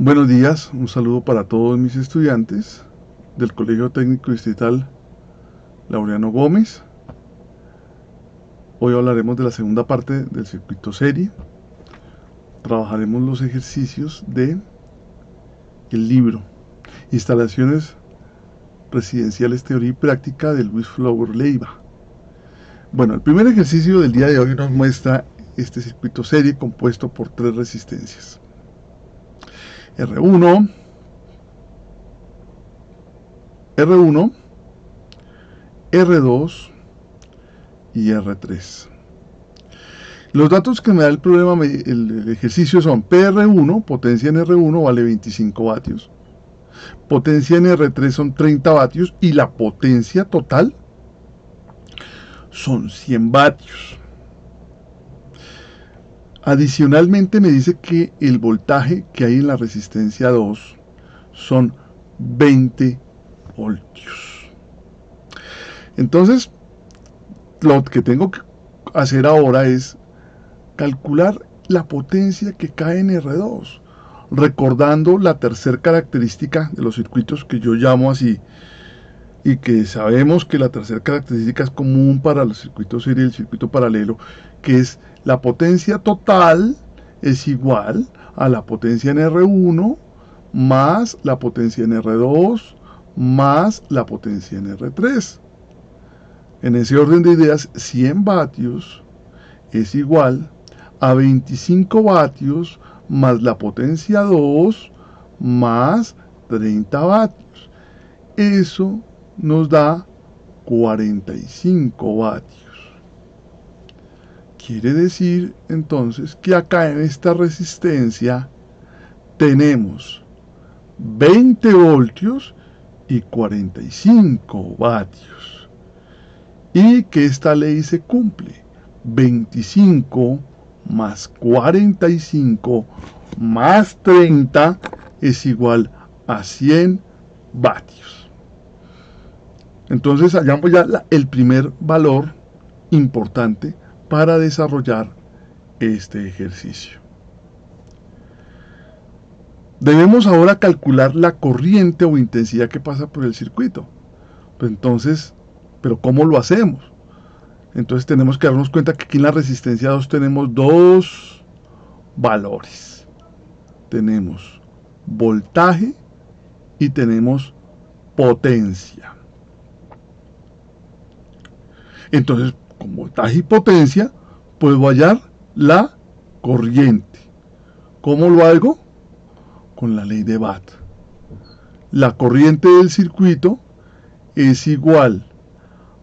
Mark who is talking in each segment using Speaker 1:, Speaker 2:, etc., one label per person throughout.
Speaker 1: Buenos días, un saludo para todos mis estudiantes del Colegio Técnico Distrital Laureano Gómez. Hoy hablaremos de la segunda parte del circuito serie. Trabajaremos los ejercicios de el libro Instalaciones Residenciales, Teoría y Práctica de Luis Flower Leiva. Bueno, el primer ejercicio del día de hoy nos muestra este circuito serie compuesto por tres resistencias: R1, R1, R2 y R3. Los datos que me da el problema, el ejercicio son PR1, potencia en R1 vale 25 vatios, potencia en R3 son 30 vatios y la potencia total son 100 vatios. Adicionalmente me dice que el voltaje que hay en la resistencia 2 son 20 voltios. Entonces, lo que tengo que hacer ahora es calcular la potencia que cae en R2, recordando la tercera característica de los circuitos que yo llamo así, y que sabemos que la tercera característica es común para los circuitos serie y el circuito paralelo, que es la potencia total es igual a la potencia en R1 más la potencia en R2 más la potencia en R3. En ese orden de ideas, 100 vatios es igual a 25 vatios más la potencia 2 más 30 vatios. Eso nos da 45 vatios. Quiere decir entonces que acá en esta resistencia tenemos 20 voltios y 45 vatios. Y que esta ley se cumple. 25 más 45 más 30 es igual a 100 vatios. Entonces hallamos ya el primer valor importante para desarrollar este ejercicio. Debemos ahora calcular la corriente o intensidad que pasa por el circuito. Pues entonces, ¿pero cómo lo hacemos? Entonces tenemos que darnos cuenta que aquí en la resistencia 2 tenemos dos valores. Tenemos voltaje y tenemos potencia. Entonces, con voltaje y potencia, puedo hallar la corriente. ¿Cómo lo hago? Con la ley de Watt. La corriente del circuito es igual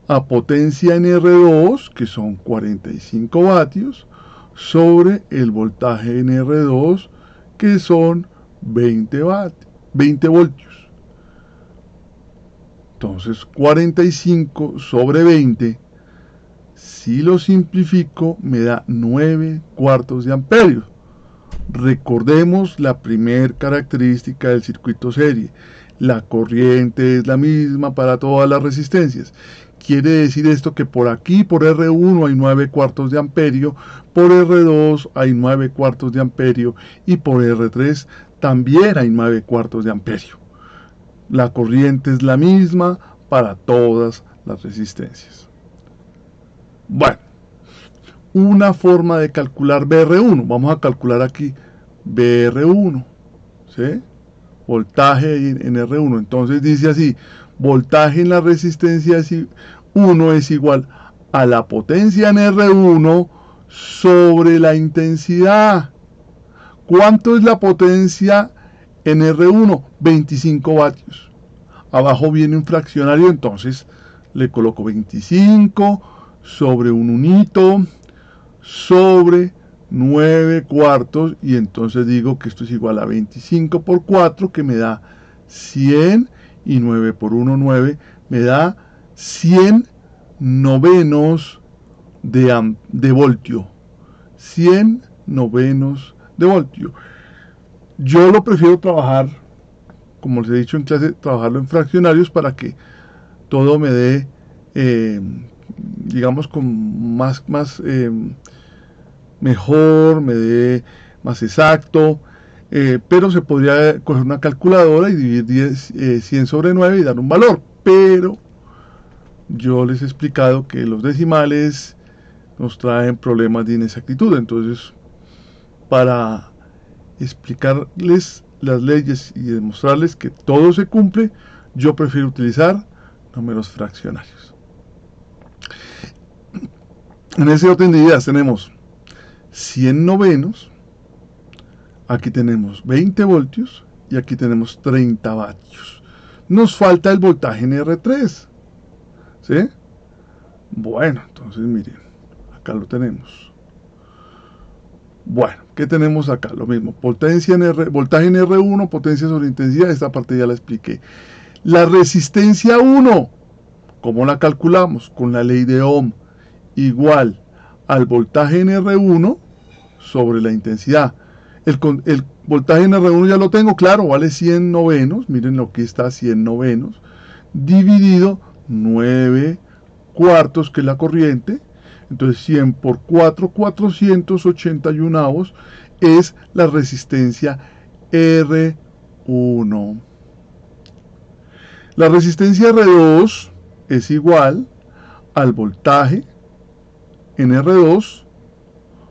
Speaker 1: a potencia en R2, que son 45 vatios, sobre el voltaje en R2, que son 20 voltios. Entonces, 45 sobre 20, si lo simplifico, me da 9 cuartos de amperio. Recordemos la primera característica del circuito serie. La corriente es la misma para todas las resistencias. Quiere decir esto que por aquí, por R1 hay 9 cuartos de amperio, por R2 hay 9 cuartos de amperio y por R3 también hay 9 cuartos de amperio. La corriente es la misma para todas las resistencias. Bueno, una forma de calcular BR1. Vamos a calcular aquí BR1, ¿sí? Voltaje en R1. Entonces dice así: voltaje en la resistencia 1 es igual a la potencia en R1 sobre la intensidad. ¿Cuánto es la potencia en R1? 25 vatios. Abajo viene un fraccionario, entonces le coloco 25 sobre un unito sobre 9 cuartos, y entonces digo que esto es igual a 25 por 4, que me da 100, y 9 por 1, 9, me da 100 novenos de voltio. 100 novenos de voltio. Yo lo prefiero trabajar, como les he dicho en clase, trabajarlo en fraccionarios para que todo me dé, digamos, con mejor, me dé más exacto. pero se podría coger una calculadora y dividir 100 sobre 9 y dar un valor, pero yo les he explicado que los decimales nos traen problemas de inexactitud. Entonces, para explicarles las leyes y demostrarles que todo se cumple, yo prefiero utilizar números fraccionarios. En ese orden de ideas tenemos 100 novenos, aquí tenemos 20 voltios y aquí tenemos 30 vatios. Nos falta el voltaje en R3, ¿sí? Bueno, entonces miren, acá lo tenemos. Bueno, ¿qué tenemos acá? Lo mismo, voltaje en R1, potencia sobre intensidad, esta parte ya la expliqué. La resistencia 1, ¿cómo la calculamos? Con la ley de Ohm, igual al voltaje en R1 sobre la intensidad. El voltaje en R1 ya lo tengo, claro, vale 100 novenos, miren lo que está, 100 novenos, dividido 9 cuartos, que es la corriente. Entonces 100 por 4, 481 es la resistencia R1. La resistencia R2 es igual al voltaje en R2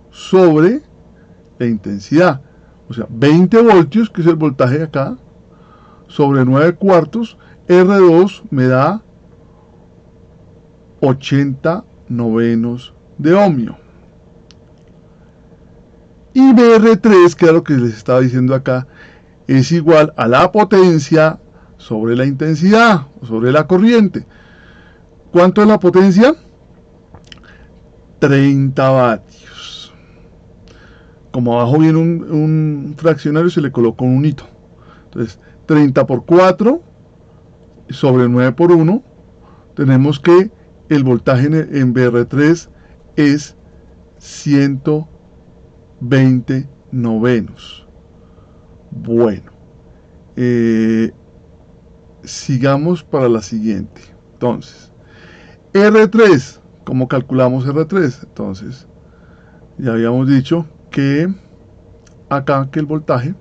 Speaker 1: sobre la intensidad. O sea, 20 voltios, que es el voltaje acá, sobre 9 cuartos, R2 me da 80 novenos de ohmio. Y BR3, que es lo que les estaba diciendo acá, es igual a la potencia sobre la intensidad, o sobre la corriente. ¿Cuánto es la potencia? 30 vatios. Como abajo viene un fraccionario, se le colocó un hito. Entonces, 30 por 4 sobre 9 por 1, tenemos que el voltaje en BR3 es 120 novenos. Bueno, sigamos para la siguiente. Entonces, R3, ¿cómo calculamos R3? Entonces, ya habíamos dicho que acá que el voltaje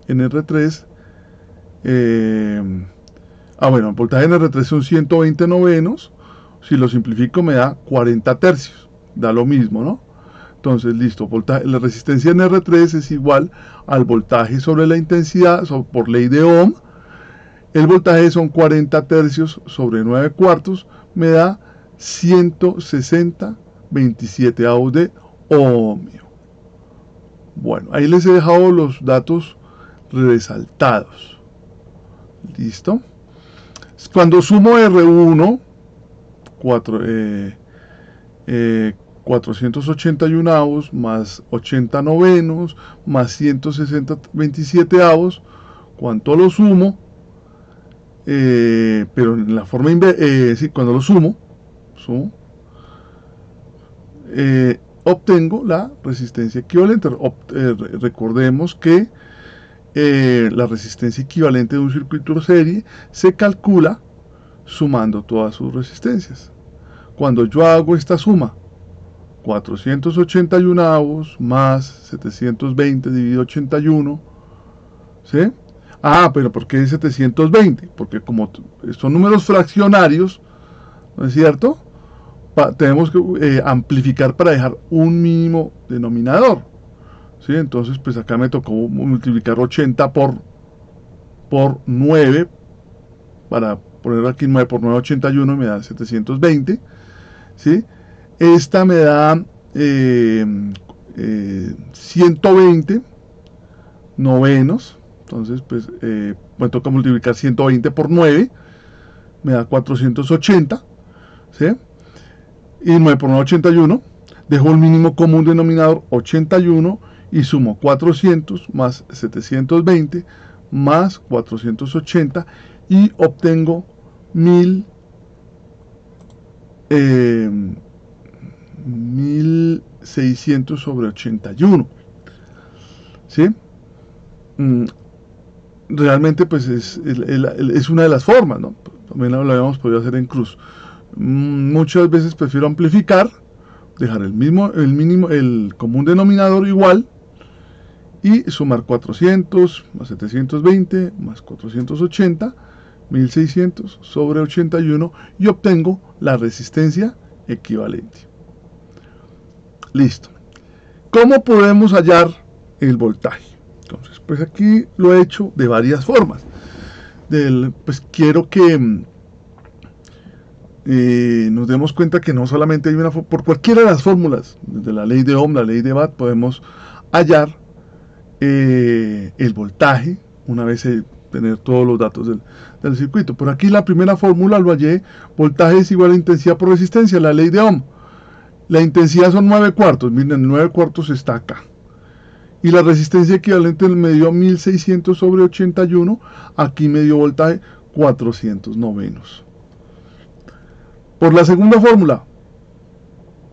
Speaker 1: en R3, bueno, el voltaje en R3 son 120 novenos. Si lo simplifico me da 40 tercios, da lo mismo, ¿no? Entonces, listo, la resistencia en R3 es igual al voltaje sobre la intensidad, por ley de Ohm. El voltaje son 40 tercios sobre 9 cuartos, me da 160,27 avos de ohmio. Bueno, ahí les he dejado los datos resaltados. ¿Listo? Cuando sumo R1, 481 avos más 80 novenos más 160,27 avos, ¿cuánto lo sumo? Pero en la forma inversa, sí, cuando lo sumo, obtengo la resistencia equivalente. Recordemos que la resistencia equivalente de un circuito de serie se calcula sumando todas sus resistencias. Cuando yo hago esta suma, 481 avos más 720 dividido 81, ¿sí? Pero ¿por qué 720? Porque como son números fraccionarios, ¿no es cierto? Tenemos que amplificar para dejar un mínimo denominador, ¿sí? Entonces, pues acá me tocó multiplicar 80 por 9, para poner aquí 9 por 9, 81, me da 720, ¿sí? Esta me da 120 novenos. Entonces, pues, me toca multiplicar 120 por 9, me da 480, ¿sí? Y 9 por 9, 81, dejo el mínimo común denominador, 81, y sumo 400 más 720 más 480, y obtengo 1600 sobre 81, ¿sí? Realmente pues es una de las formas, ¿no? También lo habíamos podido hacer en cruz. Muchas veces prefiero amplificar, dejar el mínimo, el común denominador igual, y sumar 400 más 720 más 480, 1600 sobre 81, y obtengo la resistencia equivalente. Listo. ¿Cómo podemos hallar el voltaje? Entonces, pues aquí lo he hecho de varias formas. Pues quiero que nos demos cuenta que no solamente hay una forma, por cualquiera de las fórmulas, desde la ley de Ohm, la ley de Watt, podemos hallar el voltaje una vez tener todos los datos del circuito. Por aquí la primera fórmula lo hallé: voltaje es igual a intensidad por resistencia, la ley de Ohm. La intensidad son 9 cuartos, miren, 9 cuartos está acá. Y la resistencia equivalente me dio 1600 sobre 81, aquí me dio voltaje 400 novenos. Por la segunda fórmula,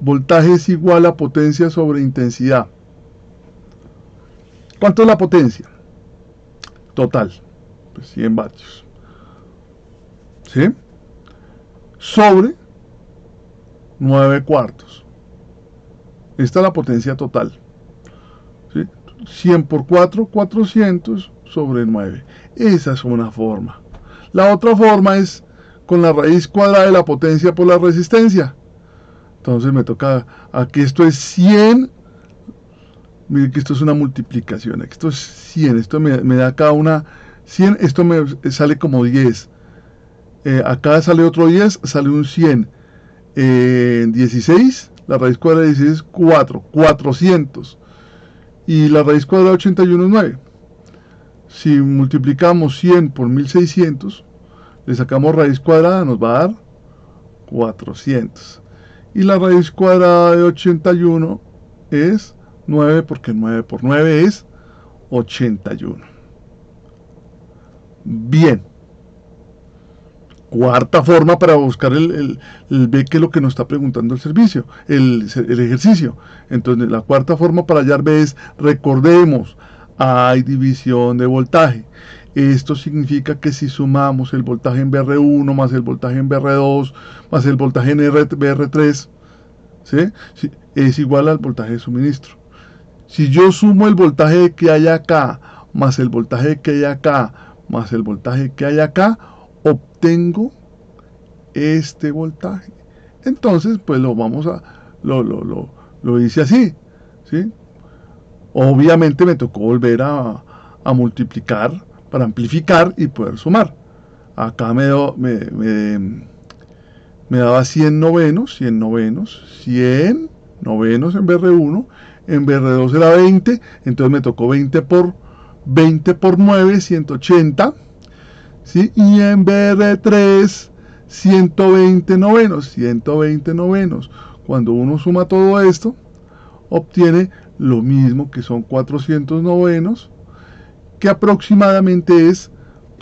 Speaker 1: voltaje es igual a potencia sobre intensidad. ¿Cuánto es la potencia? Total, pues 100 vatios. ¿Sí? Sobre 9 cuartos. Esta es la potencia total. ¿Sí? 100 por 4, 400 sobre 9. Esa es una forma. La otra forma es con la raíz cuadrada de la potencia por la resistencia. Entonces me toca, aquí esto es 100. Miren que esto es una multiplicación. Esto es 100. Esto me da cada una 100. Esto me sale como 10. Acá sale otro 10. Sale un 100. 16. La raíz cuadrada de 16 es 4. 400. Y la raíz cuadrada de 81 es 9. Si multiplicamos 100 por 1600, le sacamos raíz cuadrada, nos va a dar 400. Y la raíz cuadrada de 81 es 9, porque 9 por 9 es 81. Bien. Cuarta forma para buscar el B, que es lo que nos está preguntando el servicio, el ejercicio. Entonces, la cuarta forma para hallar B es, recordemos, hay división de voltaje. Esto significa que si sumamos el voltaje en BR1 más el voltaje en BR2 más el voltaje en BR3, ¿sí? Es igual al voltaje de suministro. Si yo sumo el voltaje que hay acá más el voltaje que hay acá más el voltaje que hay acá, obtengo este voltaje. Entonces, pues lo hice así, ¿sí? Obviamente me tocó volver a multiplicar para amplificar y poder sumar. Acá me daba 100 novenos, 100 novenos, 100 novenos en BR1, en BR2 era 20, entonces me tocó 20 por 9, 180, ¿sí? Y en BR3, 120 novenos, 120 novenos. Cuando uno suma todo esto, obtiene lo mismo, que son 400 novenos, que aproximadamente es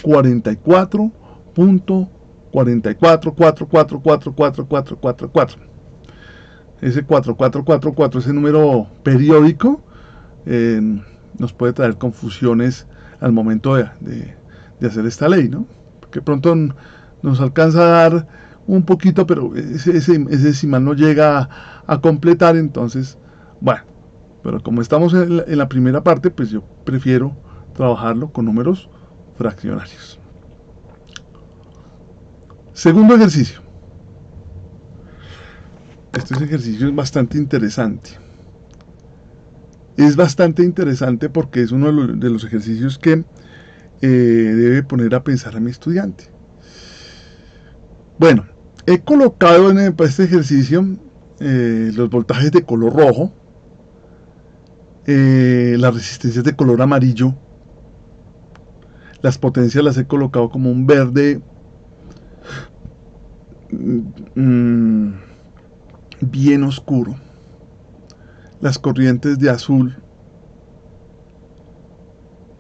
Speaker 1: 44.444444444. Ese 4444, ese número periódico, nos puede traer confusiones al momento de hacer esta ley, ¿no? Porque pronto nos alcanza a dar un poquito, pero ese decimal no llega a completar. Entonces, bueno, pero como estamos en la primera parte, pues yo prefiero trabajarlo con números fraccionarios. Segundo ejercicio. Este ejercicio es bastante interesante. Es bastante interesante porque es uno de los ejercicios que debe poner a pensar a mi estudiante. Bueno, he colocado para este ejercicio los voltajes de color rojo, las resistencias de color amarillo, las potencias las he colocado como un verde bien oscuro, las corrientes de azul.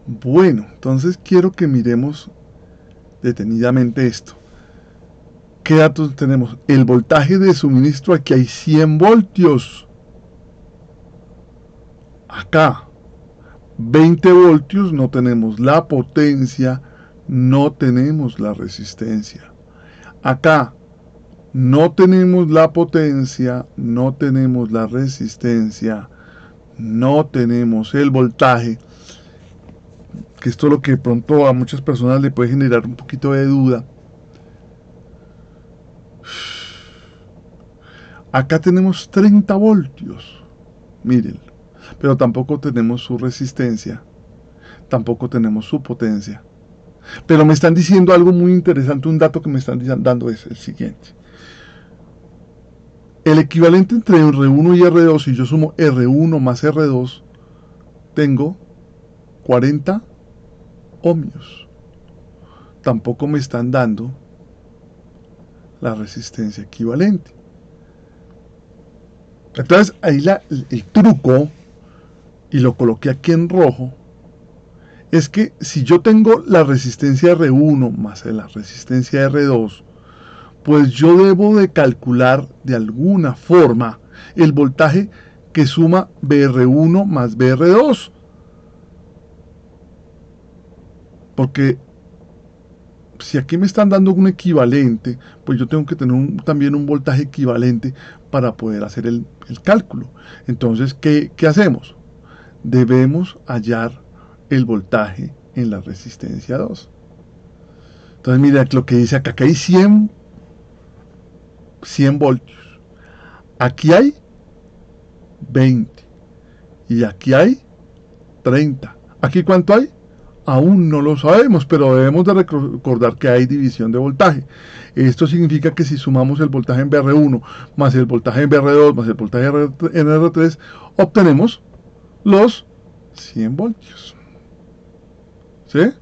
Speaker 1: Bueno, entonces quiero que miremos detenidamente esto. ¿Qué datos tenemos? El voltaje de suministro, aquí hay 100 voltios. Acá 20 voltios, no tenemos la potencia, no tenemos la resistencia. Acá no tenemos la potencia, no tenemos la resistencia, no tenemos el voltaje. que esto es lo que de pronto a muchas personas le puede generar un poquito de duda. Acá tenemos 30 voltios, miren, pero tampoco tenemos su resistencia, tampoco tenemos su potencia. Pero me están diciendo algo muy interesante, un dato que me están dando es el siguiente. El equivalente entre R1 y R2, si yo sumo R1 más R2, tengo 40 ohmios. Tampoco me están dando la resistencia equivalente. Entonces ahí el truco, y lo coloqué aquí en rojo, es que si yo tengo la resistencia R1 más la resistencia R2, pues yo debo de calcular de alguna forma el voltaje que suma BR1 más BR2. Porque si aquí me están dando un equivalente, pues yo tengo que tener también un voltaje equivalente para poder hacer el cálculo. Entonces, ¿qué hacemos? Debemos hallar el voltaje en la resistencia 2. Entonces, mira lo que dice acá hay 100 voltios. Aquí hay 20. Y aquí hay 30. ¿Aquí cuánto hay? Aún no lo sabemos, pero debemos de recordar que hay división de voltaje. Esto significa que si sumamos el voltaje en BR1 más el voltaje en BR2 más el voltaje en R3, obtenemos los 100 voltios. ¿Sí?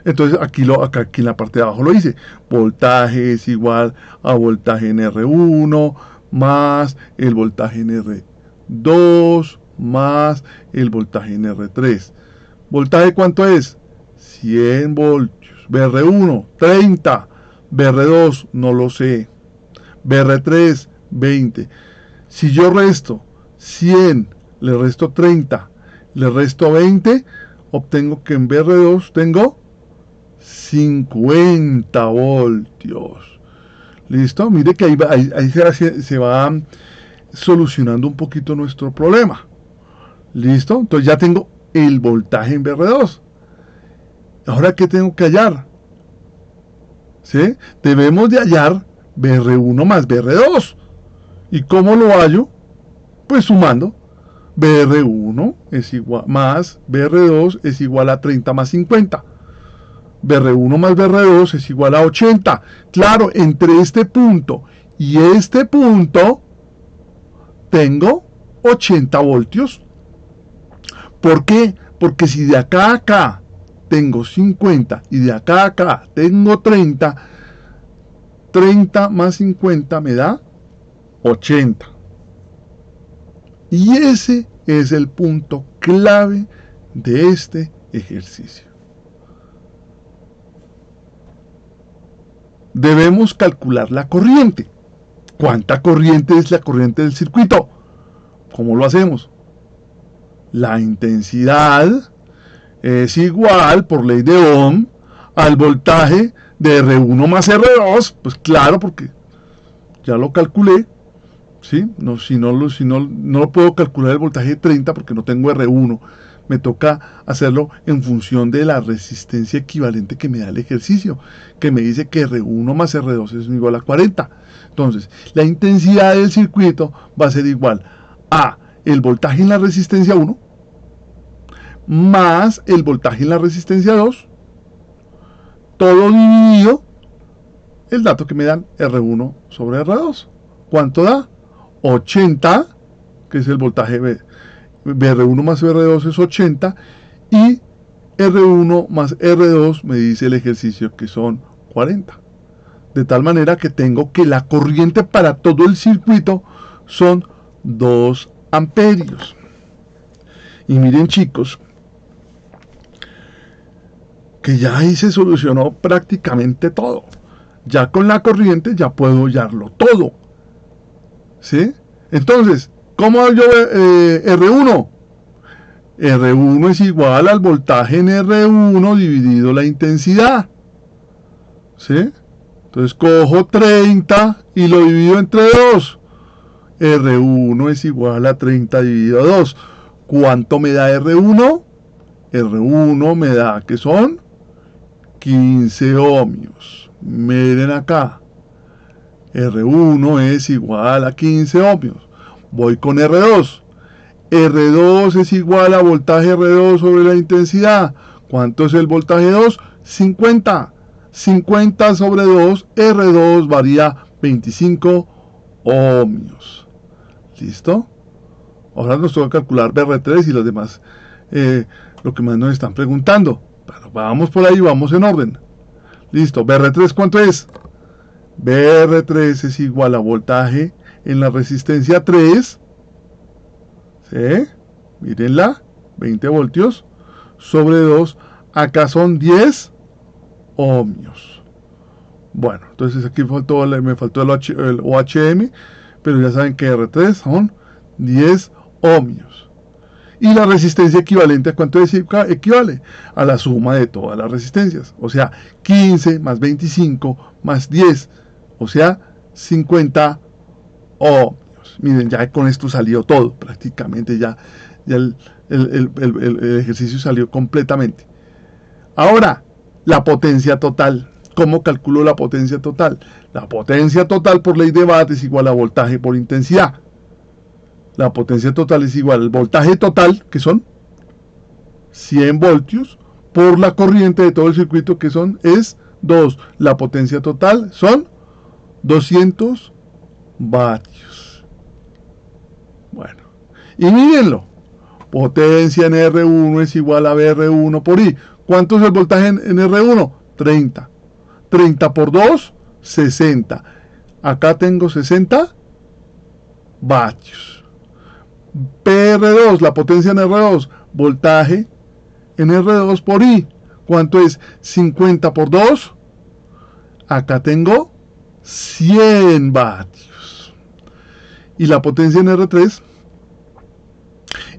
Speaker 1: Entonces aquí en la parte de abajo lo dice. Voltaje es igual a voltaje en R1 más el voltaje en R2 más el voltaje en R3. ¿Voltaje cuánto es? 100 voltios. BR1, 30. BR2, no lo sé. BR3, 20. Si yo resto 100, le resto 30, le resto 20, obtengo que en BR2 tengo 50 voltios. ¿Listo? Mire que ahí se va solucionando un poquito nuestro problema. ¿Listo? Entonces ya tengo el voltaje en BR2. Ahora, ¿qué tengo que hallar? ¿Sí? Debemos de hallar BR1 más BR2. ¿Y cómo lo hallo? Pues sumando. BR1 es igual más BR2 es igual a 30 más 50. BR1 más BR2 es igual a 80. Claro, entre este punto y este punto tengo 80 voltios. ¿Por qué? Porque si de acá a acá tengo 50 y de acá a acá tengo 30, 30 más 50 me da 80. Y ese es el punto clave de este ejercicio. Debemos calcular la corriente. ¿Cuánta corriente es la corriente del circuito? ¿Cómo lo hacemos? La intensidad es igual, por ley de Ohm, al voltaje de R1 más R2. Pues claro, porque ya lo calculé. ¿Sí? No lo puedo calcular el voltaje de 30 porque no tengo R1. Me toca hacerlo en función de la resistencia equivalente que me da el ejercicio, que me dice que R1 más R2 es igual a 40. Entonces, la intensidad del circuito va a ser igual a el voltaje en la resistencia 1 más el voltaje en la resistencia 2, todo dividido el dato que me dan R1 sobre R2. ¿Cuánto da? 80, que es el voltaje BR1 más BR2 es 80, y R1 más R2 me dice el ejercicio que son 40. De tal manera que tengo que la corriente para todo el circuito son 2 amperios. Y miren, chicos, que ya ahí se solucionó prácticamente todo. Ya con la corriente ya puedo hallarlo todo. ¿Sí? Entonces, ¿cómo hallo R1? R1 es igual al voltaje en R1 dividido la intensidad. ¿Sí? Entonces cojo 30 y lo divido entre 2. R1 es igual a 30 dividido 2. ¿Cuánto me da R1? R1 me da que son 15 ohmios. Miren acá. R1 es igual a 15 ohmios. Voy con R2. R2 es igual a voltaje R2 sobre la intensidad. ¿Cuánto es el voltaje 2? 50. 50 sobre 2, R2 varía 25 ohmios. ¿Listo? Ahora nos toca calcular BR3 y los demás, lo que más nos están preguntando. Pero vamos por ahí, vamos en orden. Listo, BR3 ¿cuánto es? BR3 es igual a voltaje en la resistencia 3. ¿Sí? Mírenla, 20 voltios sobre 2. Acá son 10 ohmios. Bueno, entonces aquí me faltó el OHM, pero ya saben que R3 son 10 ohmios. Y la resistencia equivalente, ¿a cuánto equivale? A la suma de todas las resistencias. O sea, 15 más 25 más 10. O sea, 50 ohmios. Miren, ya con esto salió todo. Prácticamente ya el ejercicio salió completamente. Ahora, la potencia total. ¿Cómo calculo la potencia total? La potencia total por ley de Watt es igual a voltaje por intensidad. La potencia total es igual al voltaje total, que son 100 voltios, por la corriente de todo el circuito, que es 2. La potencia total son 200 vatios. Bueno, y mírenlo. Potencia en R1 es igual a BR1 por I. ¿Cuánto es el voltaje en R1? 30. 30 por 2, 60. Acá tengo 60 vatios. PR2, la potencia en R2, voltaje en R2 por I. ¿Cuánto es? 50 por 2. Acá tengo 100 vatios. Y la potencia en R3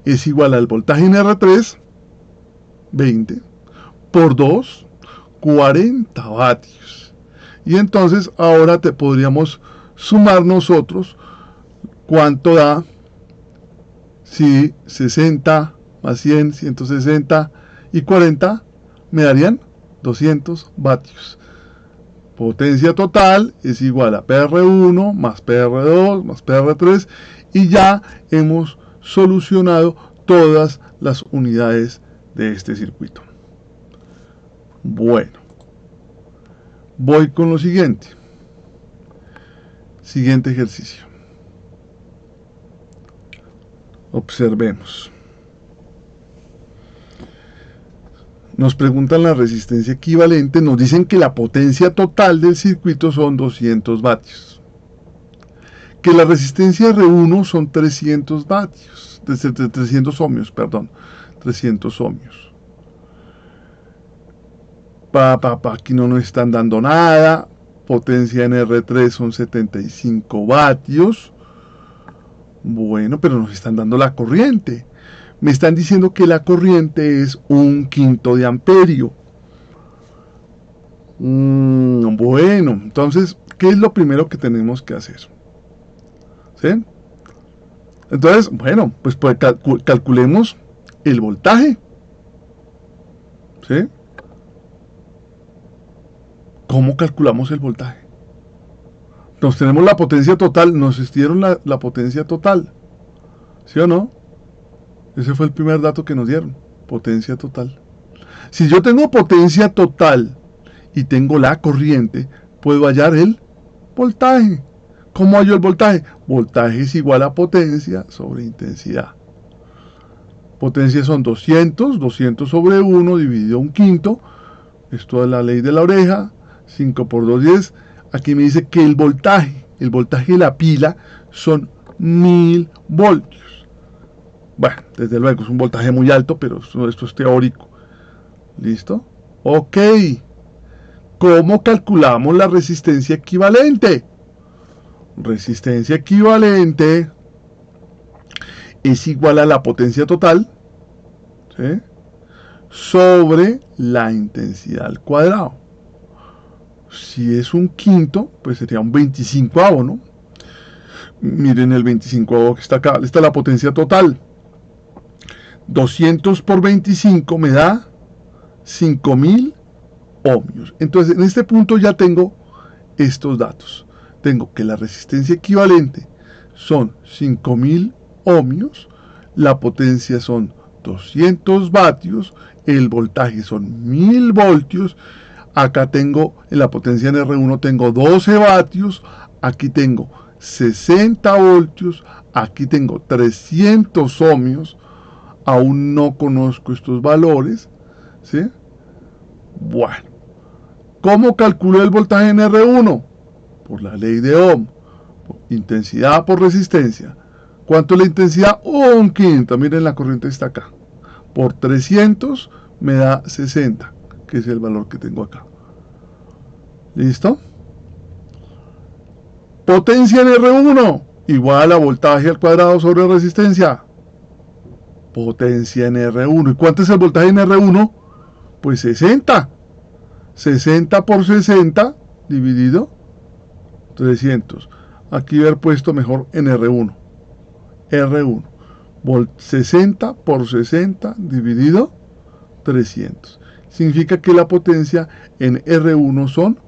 Speaker 1: es igual al voltaje en R3, 20, por 2, 40 vatios. Y entonces ahora podríamos sumar nosotros cuánto da si 60 más 100, 160 y 40 me darían 200 vatios. Potencia total es igual a PR1 más PR2 más PR3 y ya hemos solucionado todas las unidades de este circuito. Bueno, voy con lo siguiente. Siguiente ejercicio. Observemos. Nos preguntan la resistencia equivalente, nos dicen que la potencia total del circuito son 200 vatios. Que la resistencia R1 son 300 vatios, 300 ohmios, perdón, 300 ohmios. Aquí no nos están dando nada. Potencia en R3 son 75 vatios. Bueno, pero nos están dando la corriente. Me están diciendo que la corriente es 1/5 de amperio. Bueno, entonces, ¿qué es lo primero que tenemos que hacer? ¿Sí? Entonces, bueno, pues calculemos el voltaje. ¿Sí? ¿Cómo calculamos el voltaje? Nos tenemos la potencia total, nos dieron la potencia total. ¿Sí o no? Ese fue el primer dato que nos dieron, potencia total. Si yo tengo potencia total y tengo la corriente, puedo hallar el voltaje. ¿Cómo hallo el voltaje? Voltaje es igual a potencia sobre intensidad. Potencia son 200, 200 sobre 1 dividido 1/5. Esto es la ley de la oreja, 5 por 2, 10. Aquí me dice que el voltaje de la pila son 1000 voltios. Bueno, desde luego es un voltaje muy alto, pero esto es teórico. ¿Listo? Ok. ¿Cómo calculamos la resistencia equivalente? Resistencia equivalente es igual a la potencia total, ¿sí?, sobre la intensidad al cuadrado. Si es 1/5, pues sería un 25avo, ¿no? Miren el 25avo que está acá. Esta es la potencia total. 200 por 25 me da 5000 ohmios. Entonces, en este punto ya tengo estos datos. Tengo que la resistencia equivalente son 5000 ohmios, la potencia son 200 vatios, el voltaje son 1000 voltios. Acá tengo, en la potencia en R1 tengo 12 vatios, aquí tengo 60 voltios, aquí tengo 300 ohmios, aún no conozco estos valores, ¿sí? Bueno, ¿cómo calculo el voltaje en R1? Por la ley de Ohm, intensidad por resistencia. ¿Cuánto es la intensidad? Un quinto, miren la corriente está acá. Por 300 me da 60, que es el valor que tengo acá. ¿Listo? Potencia en R1 igual a voltaje al cuadrado sobre resistencia. Potencia en R1. ¿Y cuánto es el voltaje en R1? Pues 60. 60 por 60 dividido 300. Aquí haber puesto mejor en R1. R1. 60 por 60 dividido 300. Significa que la potencia en R1 son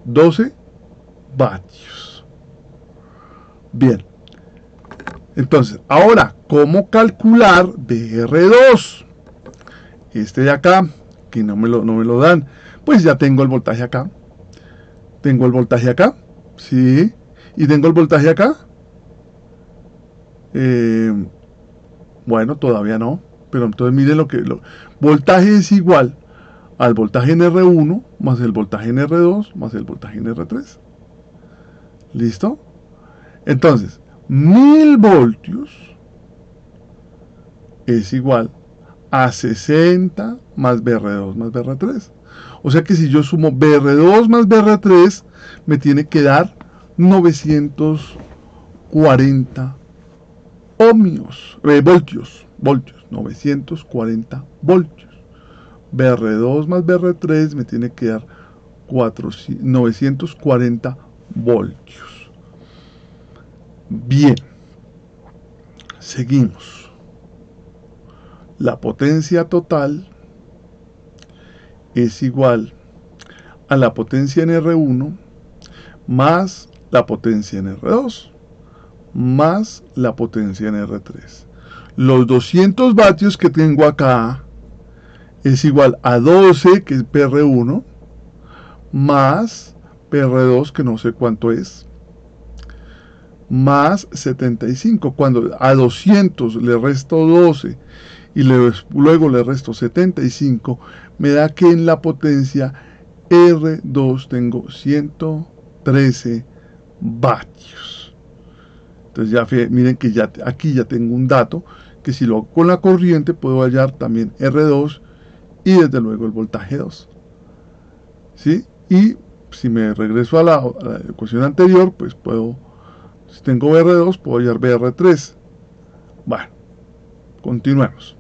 Speaker 1: 12 vatios. Bien. Entonces, ahora, ¿cómo calcular BR2? Este de acá, que no me lo dan. Pues ya tengo el voltaje acá. Tengo el voltaje acá. Sí. Y tengo el voltaje acá. Bueno, todavía no. Pero entonces miren voltaje es igual al voltaje en R1 más el voltaje en R2 más el voltaje en R3. ¿Listo? Entonces, 1000 voltios es igual a 60 más BR2 más BR3. O sea que si yo sumo BR2 más BR3, me tiene que dar 940 ohmios, voltios, 940 voltios. BR2 más BR3 me tiene que dar 940 voltios. Bien, seguimos. La potencia total es igual a la potencia en R1 más la potencia en R2 más la potencia en R3. Los 200 vatios que tengo acá es igual a 12, que es PR1, más PR2, que no sé cuánto es, más 75. Cuando a 200 le resto 12 y luego le resto 75, me da que en la potencia R2 tengo 113 vatios. Entonces ya miren que aquí ya tengo un dato, que si lo hago con la corriente puedo hallar también R2 y desde luego el voltaje 2. ¿Sí? Y si me regreso a la ecuación anterior, pues si tengo BR2, puedo hallar BR3. Bueno, continuemos.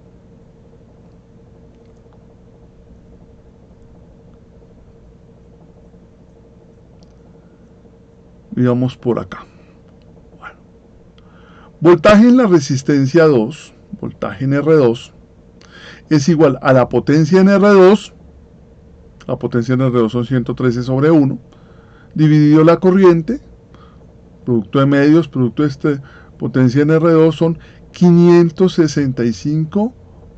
Speaker 1: Y vamos por acá. Bueno. Voltaje en la resistencia 2, voltaje en R2, es igual a la potencia en R2, la potencia en R2 son 113 sobre 1, dividido la corriente, producto de medios, producto de potencia en R2 son 565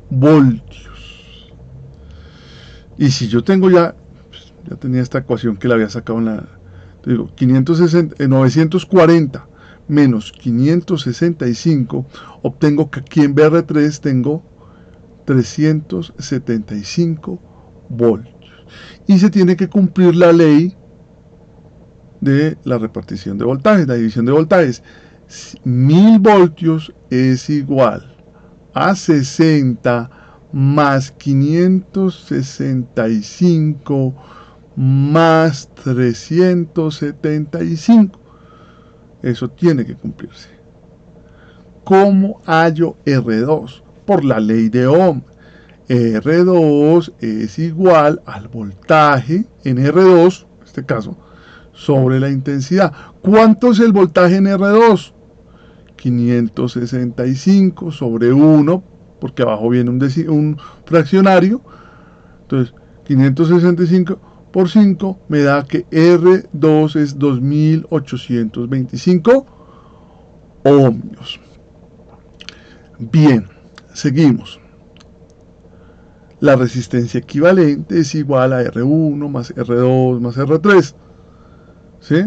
Speaker 1: voltios. Y si yo tengo ya tenía esta ecuación que la había sacado en la, digo, 940 menos 565, obtengo que aquí en BR3 tengo 375 voltios. Y se tiene que cumplir la ley de la repartición de voltajes, la división de voltajes. 1000 voltios es igual a 60 más 565 más 375. Eso tiene que cumplirse. ¿Cómo hallo R2? Por la ley de Ohm. R2 es igual al voltaje en R2, en este caso, sobre la intensidad. ¿Cuánto es el voltaje en R2? 565 sobre 1 porque abajo viene un fraccionario. Entonces 565 por 5 me da que R2 es 2825 ohmios. Bien, seguimos. La resistencia equivalente es igual a R1 más R2 más R3. ¿Sí?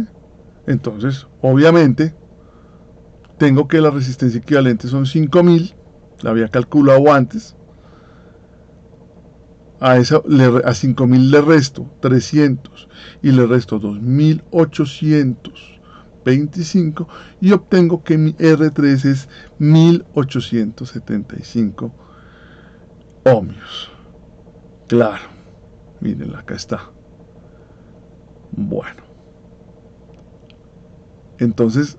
Speaker 1: Entonces, obviamente, tengo que la resistencia equivalente son 5000, la había calculado antes. A 5000 le resto 300 y le resto 2825 y obtengo que mi R3 es 1875 ohmios. Claro, miren, acá está. Bueno, entonces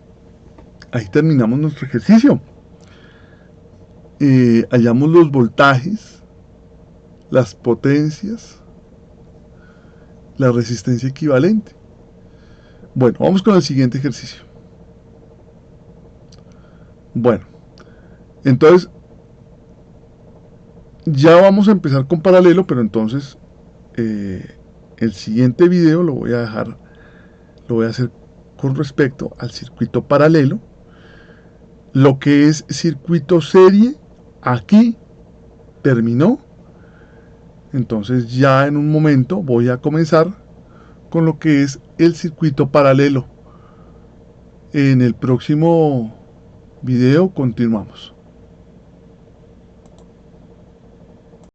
Speaker 1: ahí terminamos nuestro ejercicio. Hallamos los voltajes, las potencias, la resistencia equivalente. Bueno, vamos con el siguiente ejercicio. Bueno, entonces ya vamos a empezar con paralelo, pero entonces el siguiente video lo voy a hacer con respecto al circuito paralelo. Lo que es circuito serie, aquí terminó. Entonces ya en un momento voy a comenzar con lo que es el circuito paralelo. En el próximo video continuamos.